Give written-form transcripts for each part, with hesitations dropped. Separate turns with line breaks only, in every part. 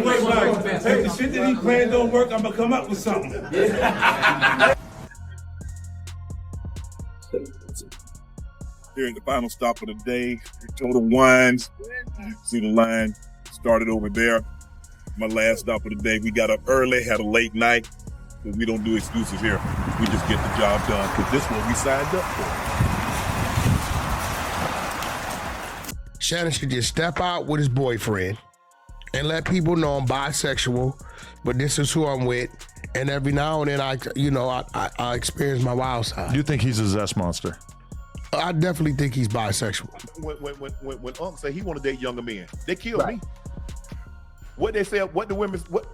wait, like, if the shit that he planned don't work, I'm gonna come up with something.
Here at the final stop of the day, Total Wines. See the line started over there. My last stop of the day. We got up early, had a late night, but we don't do excuses here. We just get the job done because this is what we signed up for.
Shannon should just step out with his boyfriend and let people know I'm bisexual, but this is who I'm with. And every now and then I experience my wild side.
You think he's a zest monster?
I definitely think he's bisexual.
When Unc say he want to date younger men, they killed me. What they said, what the women, what?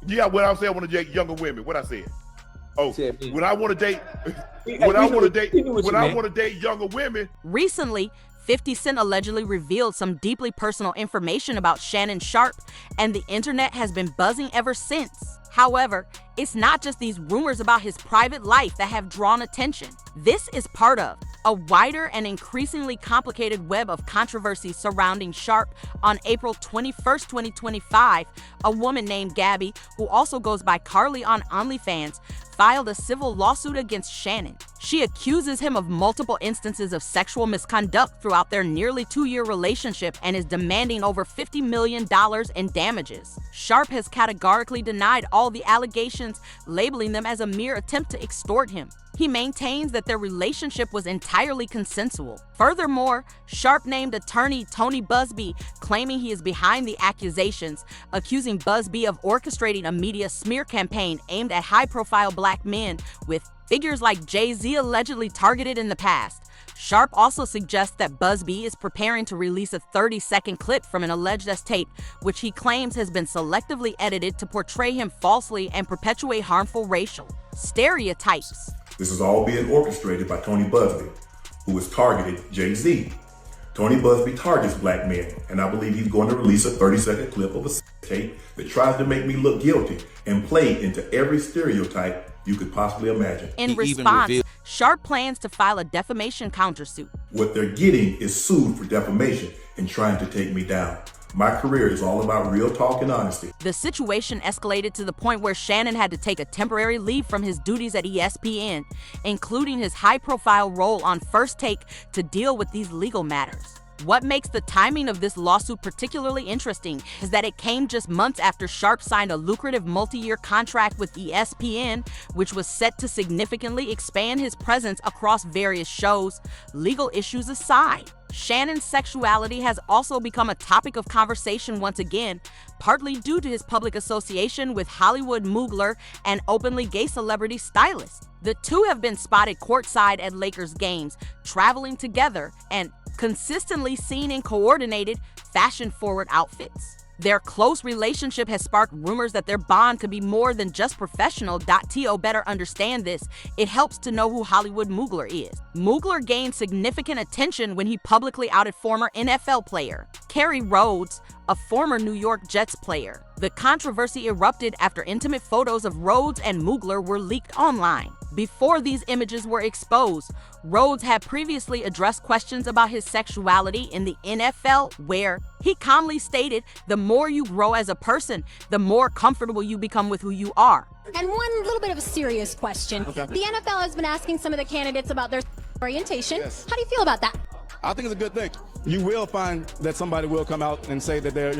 Yeah, what I said, I want to date younger women. What I said? Oh, when I want to date, when I want to date younger women.
Recently, 50 Cent allegedly revealed some deeply personal information about Shannon Sharpe, and the internet has been buzzing ever since. However, it's not just these rumors about his private life that have drawn attention. This is part of a wider and increasingly complicated web of controversy surrounding Sharpe. On April 21st, 2025, a woman named Gabby, who also goes by Carly on OnlyFans, filed a civil lawsuit against Shannon. She accuses him of multiple instances of sexual misconduct throughout their nearly 2-year relationship and is demanding over $50 million in damages. Sharpe has categorically denied all the allegations, labeling them as a mere attempt to extort him. He maintains that their relationship was entirely consensual. Furthermore, Sharpe named attorney Tony Busby, claiming he is behind the accusations, accusing Busby of orchestrating a media smear campaign aimed at high-profile black men, with figures like Jay-Z allegedly targeted in the past. Sharpe also suggests that Busby is preparing to release a 30-second clip from an alleged tape, which he claims has been selectively edited to portray him falsely and perpetuate harmful racial stereotypes.
This is all being orchestrated by Tony Busby, who has targeted Jay-Z. Tony Busby targets black men, and I believe he's going to release a 30-second clip of a tape that tries to make me look guilty and play into every stereotype you could possibly imagine.
In response, Sharpe plans to file a defamation countersuit.
What they're getting is sued for defamation and trying to take me down. My career is all about real talk and honesty.
The situation escalated to the point where Shannon had to take a temporary leave from his duties at ESPN, including his high-profile role on First Take, to deal with these legal matters. What makes the timing of this lawsuit particularly interesting is that it came just months after Sharpe signed a lucrative multi-year contract with ESPN, which was set to significantly expand his presence across various shows. Legal issues aside, Shannon's sexuality has also become a topic of conversation once again, partly due to his public association with Hollywood Mugler, an openly gay celebrity stylist. The two have been spotted courtside at Lakers games, traveling together, and consistently seen in coordinated, fashion-forward outfits. Their close relationship has sparked rumors that their bond could be more than just professional. To better understand this, it helps to know who Hollywood Mugler is. Mugler gained significant attention when he publicly outed former NFL player Kerry Rhodes, a former New York Jets player. The controversy erupted after intimate photos of Rhodes and Mugler were leaked online. Before these images were exposed, Rhodes had previously addressed questions about his sexuality in the NFL, where he calmly stated, "The more you grow as a person, the more comfortable you become with who you are."
And one little bit of a serious question. Okay. The NFL has been asking some of the candidates about their orientation. Yes. How do you feel about that?
I think it's a good thing. You will find that somebody will come out and say that they're,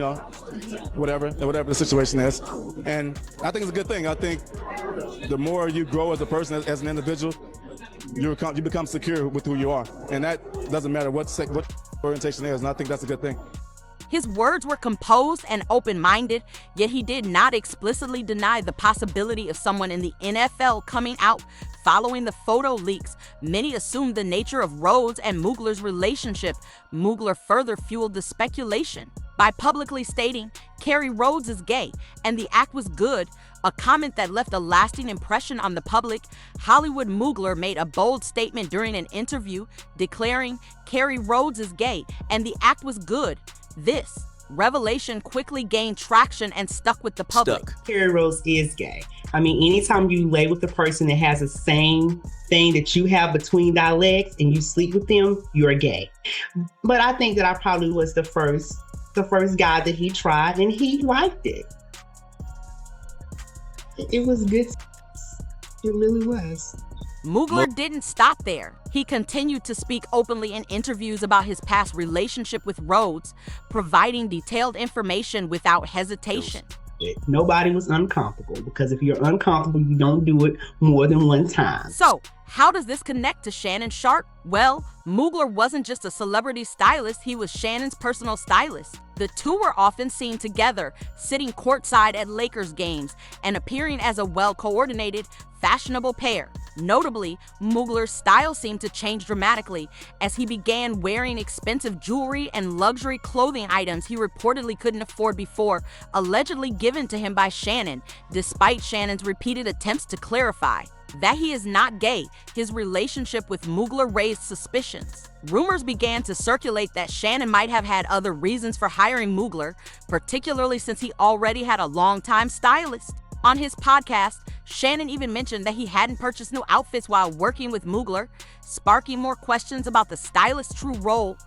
whatever the situation is. And I think it's a good thing. I think the more you grow as a person, as an individual, you become secure with who you are. And that doesn't matter what orientation is, and I think that's a good thing.
His words were composed and open-minded, yet he did not explicitly deny the possibility of someone in the NFL coming out following the photo leaks. Many assumed the nature of Rhodes and Mugler's relationship. Mugler further fueled the speculation by publicly stating, "Kerry Rhodes is gay, and the act was good," a comment that left a lasting impression on the public. Hollywood Mugler made a bold statement during an interview declaring, "Kerry Rhodes is gay, and the act was good." This revelation quickly gained traction and stuck with the public.
Kerry Rhodes is gay. I mean, anytime you lay with a person that has the same thing that you have between thy legs and you sleep with them, you're gay. But I think that I probably was the first the first guy that he tried, and he liked it. It was good. It really was.
Mugler didn't stop there. He continued to speak openly in interviews about his past relationship with Rhodes, providing detailed information without hesitation.
Nobody was uncomfortable, because if you're uncomfortable, you don't do it more than one time.
So, how does this connect to Shannon Sharpe? Well, Mugler wasn't just a celebrity stylist, he was Shannon's personal stylist. The two were often seen together, sitting courtside at Lakers games and appearing as a well-coordinated, fashionable pair. Notably, Mugler's style seemed to change dramatically as he began wearing expensive jewelry and luxury clothing items he reportedly couldn't afford before, allegedly given to him by Shannon, despite Shannon's repeated attempts to clarify that he is not gay. His relationship with Mugler raised suspicions. Rumors began to circulate that Shannon might have had other reasons for hiring Mugler, particularly since he already had a longtime stylist. On his podcast, Shannon even mentioned that he hadn't purchased new outfits while working with Mugler, sparking more questions about the stylist's true role.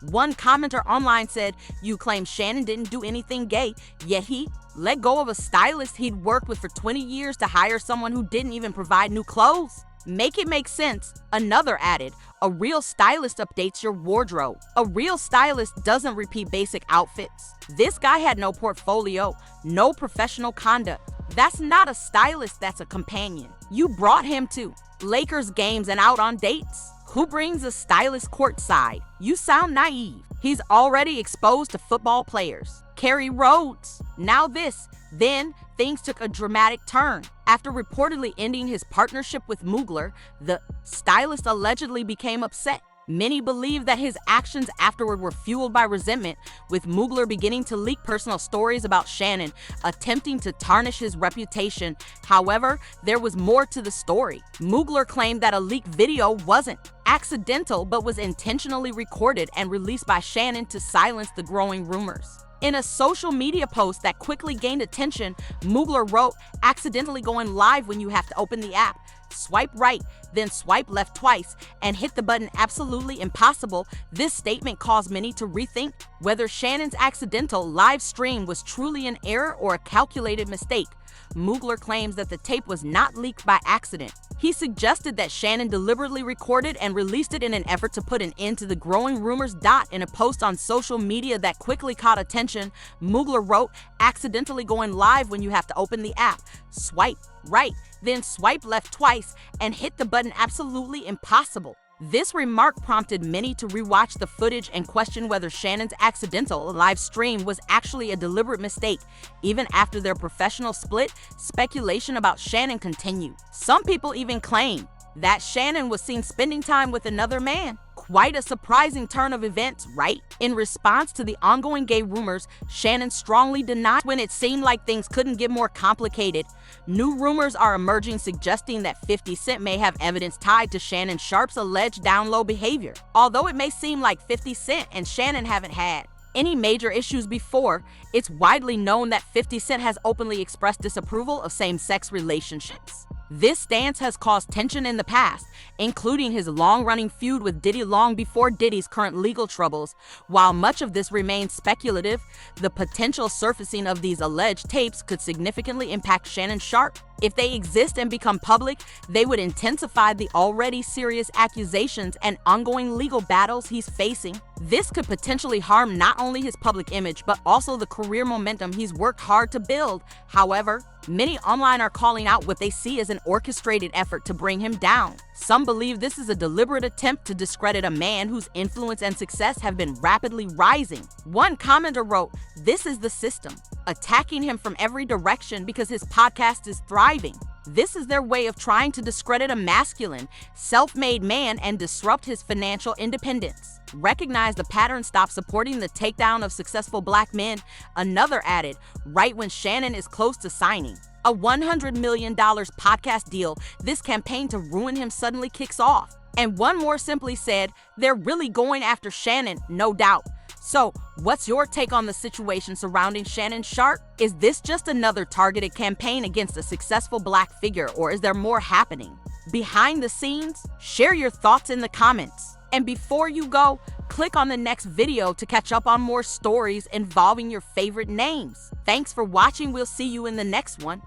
One commenter online said, "You claim Shannon didn't do anything gay, yet he let go of a stylist he'd worked with for 20 years to hire someone who didn't even provide new clothes. Make it make sense." Another added, "A real stylist updates your wardrobe. A real stylist doesn't repeat basic outfits. This guy had no portfolio, no professional conduct. That's not a stylist, that's a companion. You brought him to Lakers games and out on dates. Who brings a stylist courtside? You sound naive. He's already exposed to football players. Kerry Rhodes. Now this. Then things took a dramatic turn. After reportedly ending his partnership with Mugler, the stylist allegedly became upset. Many believe that his actions afterward were fueled by resentment, with Mugler beginning to leak personal stories about Shannon, attempting to tarnish his reputation. However, there was more to the story. Mugler claimed that a leaked video wasn't accidental but was intentionally recorded and released by Shannon to silence the growing rumors. In a social media post that quickly gained attention, Mugler wrote, "Accidentally going live when you have to open the app. Swipe right, then swipe left twice, and hit the button absolutely impossible." This statement caused many to rethink whether Shannon's accidental live stream was truly an error or a calculated mistake. Mugler claims that the tape was not leaked by accident. He suggested that Shannon deliberately recorded and released it in an effort to put an end to the growing rumors. In a post on social media that quickly caught attention, Mugler wrote, "Accidentally going live when you have to open the app. Swipe right, then swipe left twice, and hit the button absolutely impossible." This remark prompted many to rewatch the footage and question whether Shannon's accidental live stream was actually a deliberate mistake. Even after their professional split, speculation about Shannon continued. Some people even claim that Shannon was seen spending time with another man. Quite a surprising turn of events, right? In response to the ongoing gay rumors, Shannon strongly denied when it seemed like things couldn't get more complicated. New rumors are emerging suggesting that 50 Cent may have evidence tied to Shannon Sharpe's alleged down-low behavior. Although it may seem like 50 Cent and Shannon haven't had any major issues before, it's widely known that 50 Cent has openly expressed disapproval of same-sex relationships. This stance has caused tension in the past, including his long-running feud with Diddy long before Diddy's current legal troubles. While much of this remains speculative, the potential surfacing of these alleged tapes could significantly impact Shannon Sharpe. If they exist and become public, they would intensify the already serious accusations and ongoing legal battles he's facing. This could potentially harm not only his public image, but also the career momentum he's worked hard to build. However, many online are calling out what they see as an orchestrated effort to bring him down. Some believe this is a deliberate attempt to discredit a man whose influence and success have been rapidly rising. One commenter wrote, "This is the system, attacking him from every direction because his podcast is thriving. This is their way of trying to discredit a masculine, self-made man and disrupt his financial independence. Recognize the pattern, stop supporting the takedown of successful black men." Another added, "Right when Shannon is close to signing a $100 million podcast deal, this campaign to ruin him suddenly kicks off." And one more simply said, "They're really going after Shannon, no doubt." So, what's your take on the situation surrounding Shannon Sharpe? Is this just another targeted campaign against a successful black figure, or is there more happening behind the scenes? Share your thoughts in the comments. And before you go, click on the next video to catch up on more stories involving your favorite names. Thanks for watching. We'll see you in the next one.